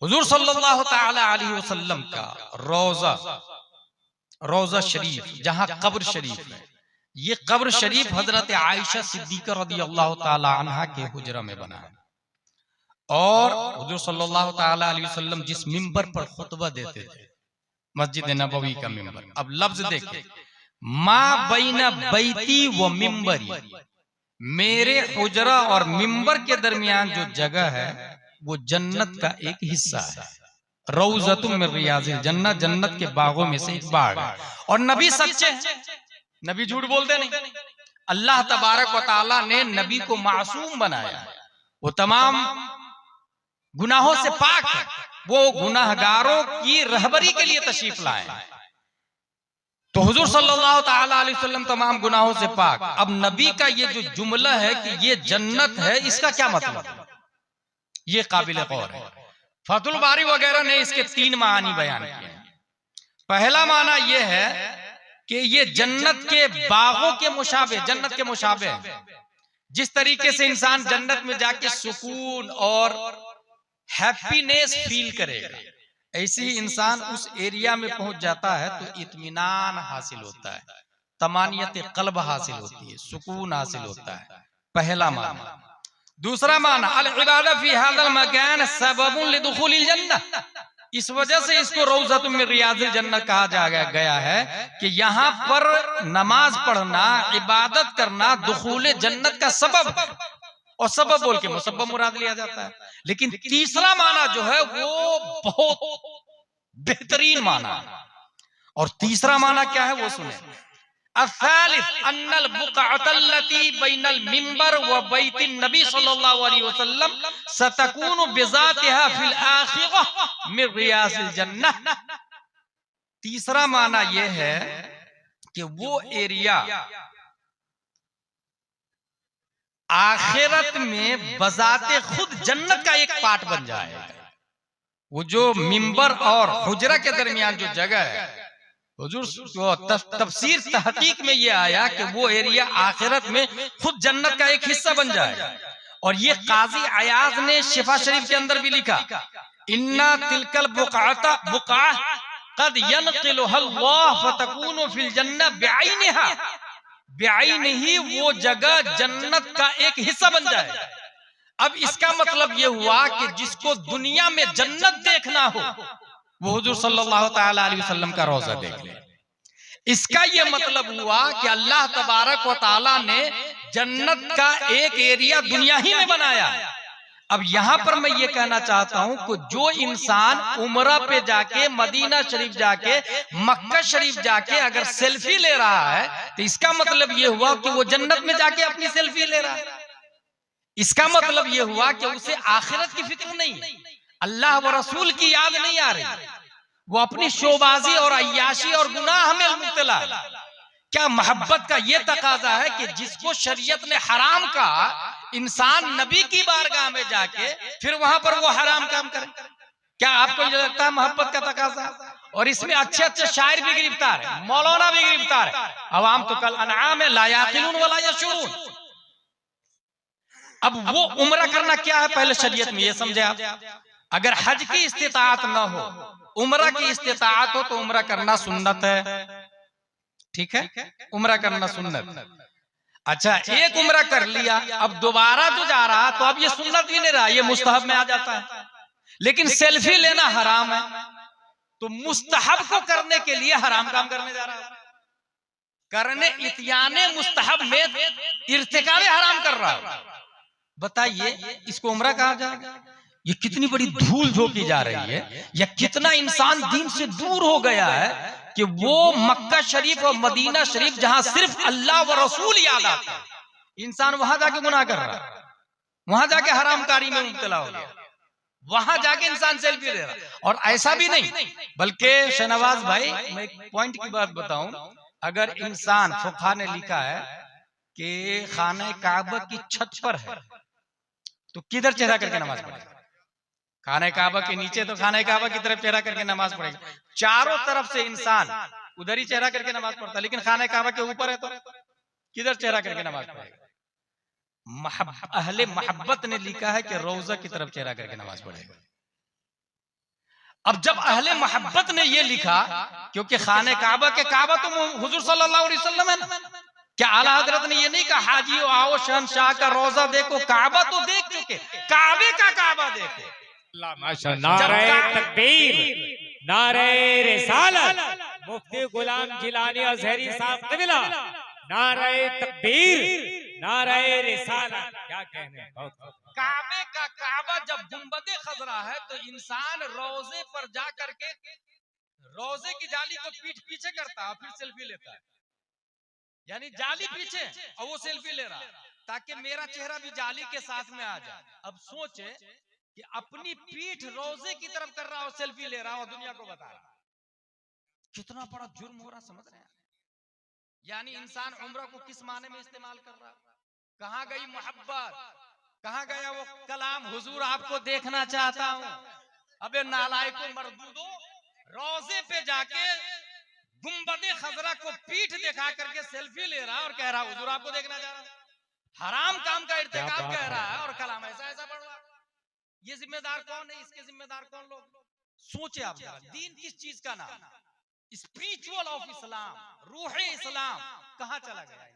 हुजूर सल्लल्लाहु ताला अलैहि वसल्लम का रोजा, रोजा शरीफ जहां कब्र शरीफ है, ये कब्र शरीफ हजरत आयशा सिद्दीका रदियल्लाहु ताला अन्हा के हुजरा में बना है। और हुजूर सल्लल्लाहु ताला अलैहि वसल्लम जिस मिंबर पर खुतबा देते थे, मस्जिद नबवी का मिंबर, अब लफ्ज देखिए, मा बैना बैती व मिंबरी, मेरे हुजरा और मिंबर के दरमियान जो जगह है वो जन्नत का एक हिस्सा है। रौज़तुम मिन रियाज़िल जन्नत, जन्नत के बागों में से एक बाग है। और नबी सच्चे हैं, नबी झूठ बोलते नहीं। अल्लाह तबारक व तआला ने नबी को मासूम बनाया, वो तमाम गुनाहों से पाक है, वो गुनाहगारों की रहबरी के लिए तशरीफ लाए। तो हुजूर सल्लल्लाहु ताला अलैहि वसल्लम तमाम गुनाहों से पाक। अब नबी का ये जो जुमला है कि ये जन्नत है, इसका क्या मतलब है? ये काबिल गौर है। फतहुल बारी वगैरह ने इसके 3 मानी बयान किए हैं। पहला माना यह है कि ये जन्नत के बागों के मुशाबे, जन्नत के मुशाबे, जिस तरीके से इंसान जन्नत में जाके सुकून और हैप्पीनेस फील करेगा, ऐसे ही इंसान उस एरिया में पहुंच जाता है तो इत्मीनान हासिल होता है, तमानियत कल्ब हासिल होती है, सुकून हासिल होता है। पहला माना। दूसरा माना, अल इबादा फी हाज़ल मकान सबबुन लिदुखुलिल जन्नह, इस वजह से इसको रौज़तुम मिन रियाज़िल जन्नह कहा गया है कि यहाँ पर नमाज पढ़ना, इबादत करना दुखूले जन्नत का सबब है। और सबब बोल के मुसब्बब मुराद लिया जाता है। लेकिन तीसरा माना जो है वो बहुत बेहतरीन माना है। और तीसरा माना क्या है वो सुने, असालिस अन्नल बुक़अतल्लती बैनल मिंबर व बैतिन नबी सल्लल्लाहु अलैहि वसल्लम सतकूनु बिज़ातिहा फिल आखिरह मिन रियाज़िल जन्नह। तीसरा माना यह है कि वो एरिया आखिरत में बजाते खुद जन्नत का एक पार्ट बन जाएगा। वो जो मिंबर और हुजरा के दरमियान जो जगह है, हुजूर तफसीर तहकीक में ये आया कि वो एरिया आखिरत में खुद जन्नत का एक हिस्सा बन जाएगा। और ये काजी अयाज ने शिफा शरीफ के अंदर भी लिखा, इन्ना तिलकल बुक़अता बुक़अह क़द यनक़िलुहा अल्लाह फतकूनु फिल जन्नह बिअयनिहा, बिअयनिही, वो जगह जन्नत का एक हिस्सा बन जाएगा। अब इसका मतलब ये हुआ कि जिसको दुनिया में जन्नत देखना हो वो हुजूर सल्लल्लाहु ताला अलैहि वसल्लम का रोजा देख ले। इसका ये मतलब हुआ कि अल्लाह तबारक व ताला ने जन्नत का एक एरिया दुनिया ही में बनाया। अब यहां पर मैं ये कहना चाहता हूं कि जो इंसान उमरा पे जाके, मदीना शरीफ जाके, मक्का शरीफ जाके अगर सेल्फी ले रहा है तो इसका मतलब ये हुआ कि वो जन्नत में जाके अपनी सेल्फी ले रहा है। इसका मतलब ये हुआ कि उसे आखिरत की फिक्र नहीं, अल्लाह व रसूल की याद नहीं आ रही, वो अपनी शोबाजी और अय्याशी और गुनाह में मुब्तला है। क्या मोहब्बत का ये तकाजा है कि जिसको शरीयत ने हराम कहा, इंसान नबी की बारगाह में जाके फिर वहां पर वो हराम काम करे? क्या आपको लगता है मोहब्बत का तकाजा? और इसमें अच्छे अच्छे शायर भी गिरफ्तार है, मौलाना भी गिरफ्तार है। अवाम तो कल अनआम है, ला याक़िलून वला यशऊरून। अब वो उम्रा करना क्या है पहले शरीयत में ये समझे आप। अगर हज की इस्तिताअत न हो, उम्रा की इस्तिताअत हो तो उम्रा करना सुन्नत है, ठीक है, उम्रा करना सुन्नत। अच्छा, एक उम्रा कर लिया, अब दोबारा जो जा रहा तो अब ये सुन्नत भी नहीं रहा, ये मुस्तहब में आ जाता है। लेकिन सेल्फी लेना हराम है, तो मुस्तहब को करने के लिए हराम काम करने जा रहा है, करने इत्याने मुस्तहब में इर्तिकाबे हराम कर रहा है। बताइए इसको उम्रा कहा जाएगा? ये कितनी बड़ी धूल झोंकी जा रही है, या कितना इंसान दीन से दूर हो गया है कि वो मक्का शरीफ और मदीना शरीफ जहां सिर्फ अल्लाह व रसूल याद आता है, इंसान वहां जाके गुनाह कर रहा है, वहां जाके हरामकारी में मुब्तला हो गया, वहां जाके इंसान सेल्फी ले रहा है। और ऐसा भी नहीं, बल्कि शहनवाज भाई मैं एक पॉइंट की बात बताऊं, अगर इंसान, फुक़हा ने लिखा है कि खाने काबा की छत पर है तो किधर चेहरा करके नमाज पढ़ेगा? खाने काबा के नीचे तो खाने काबा की तरफ चेहरा करके नमाज पढ़ेगा। चारों तरफ से इंसान उधर ही चेहरा करके नमाज पढ़ता, लेकिन खाने काबा के ऊपर है तो किधर चेहरा करके नमाज पढ़ेगा? अहले मोहब्बत ने लिखा है कि रोजा की तरफ चेहरा करके नमाज पढ़ेगा। अब जब अहले मोहब्बत ने ये लिखा, क्योंकि खाने काबा के काबा तो हुजूर सल्लल्लाहु अलैहि वसल्लम है ना, क्या आला हजरत ने ये नहीं कहा हाजी आओ शहंशाह का रोजा देखो, काबा तो देख चुके, काबे का काबा देखो। नारे तकबीर, नारे रिसालत, मुफ्ती गुलाम जिलानी अजहरी साहब क़िबला, नारे तकबीर, नारे रिसालत, क्या कहने। काबे का काबा जब गुंबदे खजरा है तो इंसान रोजे पर जा करके रोजे की जाली को पीठ पीछे करता है, फिर सेल्फी लेता है, यानी जाली पीछे और वो सेल्फी ले रहा है, ताकि मेरा चेहरा भी जाली के साथ में आ जाए। अब सोचे कि अपनी पीठ रोजे की तरफ कर रहा हो, सेल्फी ले रहा हो, दुनिया को बता रहा, कितना बड़ा जुर्म हो रहा, समझ रहे हैं? यानी इंसान उम्र को किस माने में इस्तेमाल कर रहा। कहां गई मोहब्बत, कहां गया वो कलाम, हुजूर आपको देखना चाहता हूं। अबे नालायकों मर्दूदो, रोजे पे जाके गुंबदे खजरा को पीठ दिखा करके सेल्फी ले रहा और कह रहा हुजूर आपको देखना चाह रहा। हराम काम का इर्तिकाब कह रहा है और कलाम ऐसा ऐसा पढ़ रहा। ये जिम्मेदार कौन है, इसके जिम्मेदार कौन लोग? सोचे आप, दीन किस चीज का नाम, स्पिरिचुअल ऑफ इस्लाम, रूह इस्लाम कहां चला गया?